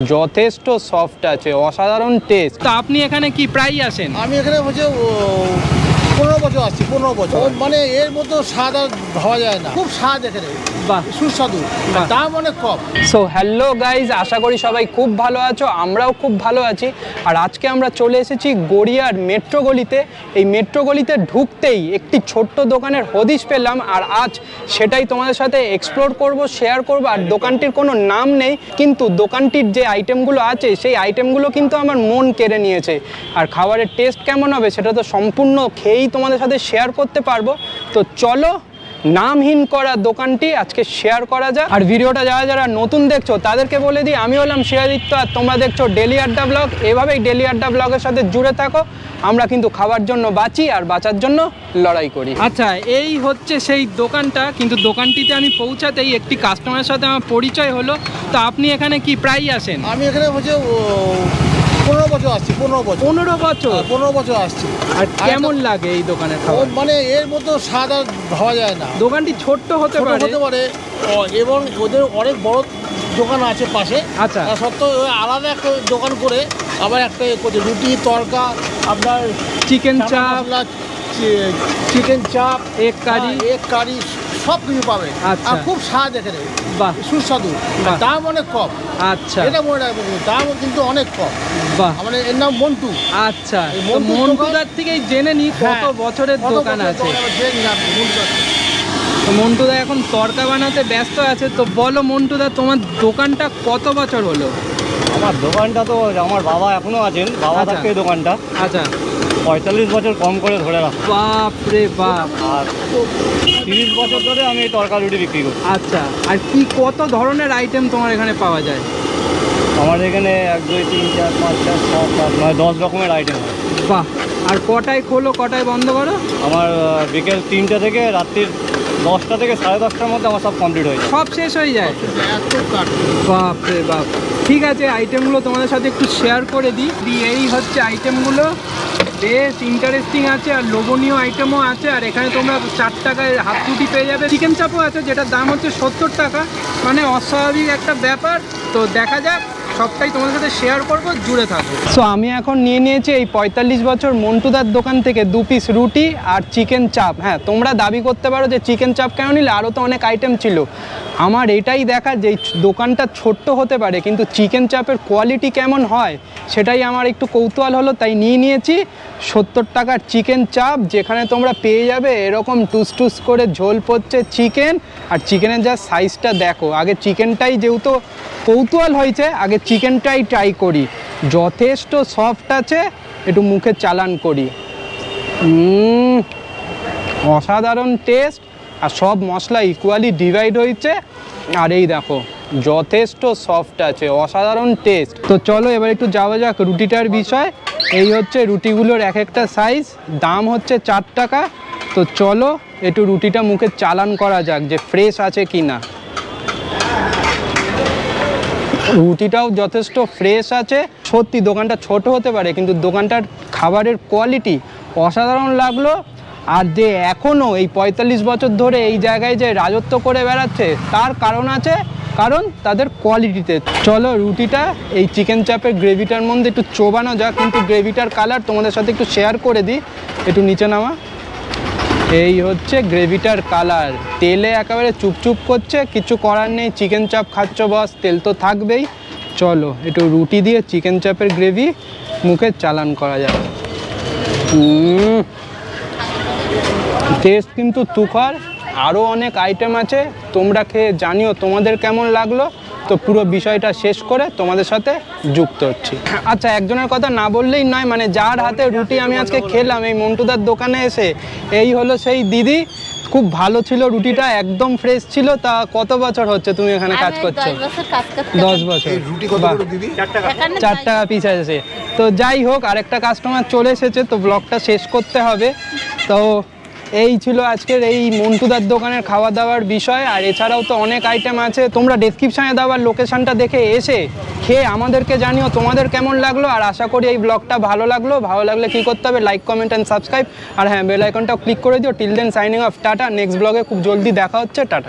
যথেষ্ট সফট আছে, অসাধারণ টেস্ট। তো আপনি এখানে কি প্রায় আসেন? আমি এখানে হচ্ছে 15 বছর আসছি, 15 বছর। মানে এর মতো স্বাদ আর ভাবা যায় না, খুব স্বাদ এখানে, বাহ, সুস্বাদু, দাম অনেক কম। সো হ্যালো গাইজ, আশা করি সবাই খুব ভালো আছো, আমরাও খুব ভালো আছি। আর আজকে আমরা চলে এসেছি গড়িয়ার মেট্রো গলিতে। এই মেট্রো গলিতে ঢুকতেই একটি ছোট্ট দোকানের হদিশ পেলাম, আর আজ সেটাই তোমাদের সাথে এক্সপ্লোর করব, শেয়ার করব। আর দোকানটির কোনো নাম নেই, কিন্তু দোকানটির যে আইটেমগুলো আছে সেই আইটেমগুলো কিন্তু আমার মন কেড়ে নিয়েছে। আর খাবারের টেস্ট কেমন হবে সেটা তো সম্পূর্ণ খেয়েই তোমাদের সাথে শেয়ার করতে পারবো। তো চলো নামহীন করা দোকানটি আজকে শেয়ার করা যায়। আর ভিডিওটা যারা যারা নতুন দেখছো তাদেরকে বলে দিই, আমি হলাম শিয়াদিত্য আর তোমরা দেখছো ডেলি আড্ডা ব্লগ। এভাবেই ডেলি আড্ডা ব্লগের সাথে জুড়ে থাকো। আমরা কিন্তু খাবার জন্য বাঁচি আর বাঁচার জন্য লড়াই করি। আচ্ছা, এই হচ্ছে সেই দোকানটা, কিন্তু দোকানটিতে আমি পৌঁছাতেই একটি কাস্টমারের সাথে আমার পরিচয় হলো। তো আপনি এখানে কি প্রায় আসেন? আমি এখানে হচ্ছে 15 বছর আসছি, 15 বছর। 15 বছর? 15 বছর আসছি। আর কেমন লাগে এই দোকানের খাবার? মানে এর মতো স্বাদ আর ভাবা যায় না। দোকানটি ছোট্ট হতে পারে এবং ওদের অনেক বড় দোকান আছে পাশে। আচ্ছা, সত্ত্বেও আলাদা একটা দোকান করে আবার একটা করছে, রুটি তড়কা, আপনার চিকেন চাপ, চিকেন চাপ, এগ কারি সব কিছু পাবে। আচ্ছা, আর খুব স্বাদ এখানে, বাহ, সুস্বাদু, দাম অনেক কম। আচ্ছা, এটা মনে রাখবেন, দাম কিন্তু অনেক কম। বাহ, মানে এর নাম মন্টু। আচ্ছা, মন্টুদার থেকেই জেনে নি কত বছরের দোকান আছে। তো মন্টুদা এখন তড়কা বানাতে ব্যস্ত আছে। তো বলো মন্টুদা, তোমার দোকানটা কত বছর হলো? আমার দোকানটা তো আমার বাবা এখনো আছেন, বাবা থাকতে এই দোকানটা। আচ্ছা, 45 বছর কম করে ধরে রাখ। বাপ রে বাপ। আর 30 বছর ধরে আমি এই তড়কা রুটি বিক্রি করি। আচ্ছা, আর কি কত ধরনের আইটেম তোমার এখানে পাওয়া যায়? আমার এখানে 1 2 3 4 5 6 7 8 9 10 রকমের আইটেম হয়। বাহ, আর কটায় খোলো কটায় বন্ধ করো? আমার বিকেল 3টা থেকে রাত্রির 10টা থেকে 10:30টার মধ্যে আমার সব কমপ্লিট হয়ে যায়। সব শেষ হয়ে যায়? বাপ রে বাপ। ঠিক আছে, আইটেমগুলো তোমাদের সাথে একটু শেয়ার করে দিই। এই হচ্ছে আইটেমগুলো, বেশ ইন্টারেস্টিং আছে আর লোভনীয় আইটেমও আছে। আর এখানে তোমরা 4 টাকায় হাত রুটি পেয়ে যাবে। চিকেন চাপও আছে, যেটার দাম হচ্ছে 70 টাকা। মানে অস্বাভাবিক একটা ব্যাপার। তো দেখা যাক, সবটাই তোমাদের সাথে শেয়ার করবো, জুড়ে থাকো। সো আমি এখন নিয়ে নিয়েছি এই 45 বছর মন্টুদার দোকান থেকে 2 পিস রুটি আর চিকেন চাপ। হ্যাঁ, তোমরা দাবি করতে পারো যে চিকেন চাপ কেন নিলে, আরও তো অনেক আইটেম ছিল। আমার এটাই দেখা যে দোকানটা ছোট্ট হতে পারে, কিন্তু চিকেন চাপের কোয়ালিটি কেমন হয় সেটাই আমার একটু কৌতূহল হলো, তাই নিয়ে নিয়েছি 70 টাকার চিকেন চাপ, যেখানে তোমরা পেয়ে যাবে এরকম টুস টুস করে ঝোল পড়ছে চিকেন। আর চিকেনের যা সাইজটা দেখো, আগে চিকেনটাই যেহেতু কৌতূহল হয়েছে, আগে চিকেনটাই ট্রাই করি। যথেষ্ট সফট আছে, একটু মুখে চালান করি। অসাধারণ টেস্ট, আর সব মশলা ইকুয়ালি ডিভাইড হয়েছে। আর এই দেখো, যথেষ্ট সফট আছে, অসাধারণ টেস্ট। তো চলো এবার একটু যাওয়া যাক রুটিটার বিষয়। এই হচ্ছে রুটিগুলোর এক একটা সাইজ, দাম হচ্ছে 4 টাকা। তো চলো একটু রুটিটা মুখে চালান করা যাক যে ফ্রেশ আছে কি না। রুটিটাও যথেষ্ট ফ্রেশ আছে। সত্যি দোকানটা ছোট হতে পারে, কিন্তু দোকানটার খাবারের কোয়ালিটি অসাধারণ লাগলো। আর যে এখনও এই 45 বছর ধরে এই জায়গায় যে রাজত্ব করে বেড়াচ্ছে তার কারণ আছে, কারণ তাদের কোয়ালিটিতে। চলো রুটিটা এই চিকেন চাপের গ্রেভিটার মধ্যে একটু চোবানো যাক। কিন্তু গ্রেভিটার কালার তোমাদের সাথে একটু শেয়ার করে দিই, একটু নিচে নামা। এই হচ্ছে গ্রেভিটার কালার, তেলে একেবারে চুপচুপ করছে। কিছু করার নেই, চিকেন চাপ খাচ্ছ বস, তেল তো থাকবেই। চলো একটু রুটি দিয়ে চিকেন চাপের গ্রেভি মুখে চালান করা যাক। টেস্ট কিন্তু তুখার, আরও অনেক আইটেম আছে, তোমরা খেয়ে জানিও তোমাদের কেমন লাগলো। তো পুরো বিষয়টা শেষ করে তোমাদের সাথে যুক্ত হচ্ছি। আচ্ছা, একজনের কথা না বললেই নয়, মানে যার হাতে রুটি আমি আজকে খেলাম এই মন্টুদার দোকানে এসে, এই হলো সেই দিদি। খুব ভালো ছিল রুটিটা, একদম ফ্রেশ ছিল। তা কত বছর হচ্ছে তুমি এখানে কাজ করছো? 10 বছর। 4 টাকা পিস আছে। তো যাই হোক, আরেকটা কাস্টমার চলে এসেছে, তো ব্লগটা শেষ করতে হবে। তো এই ছিল আজকের এই মন্টুদার দোকানের খাওয়া দাওয়ার বিষয়। আর এছাড়াও তো অনেক আইটেম আছে, তোমরা ডেসক্রিপশানে দেওয়ার লোকেশনটা দেখে এসে খেয়ে আমাদেরকে জানিও তোমাদের কেমন লাগলো। আর আশা করি এই ব্লগটা ভালো লাগলে কী করতে হবে, লাইক কমেন্ট অ্যান্ড সাবস্ক্রাইব। আর হ্যাঁ, বেল আইকনটাও ক্লিক করে দিও। Till then signing off, tata. Next ব্লগে খুব জলদি দেখা হচ্ছে, টাটা।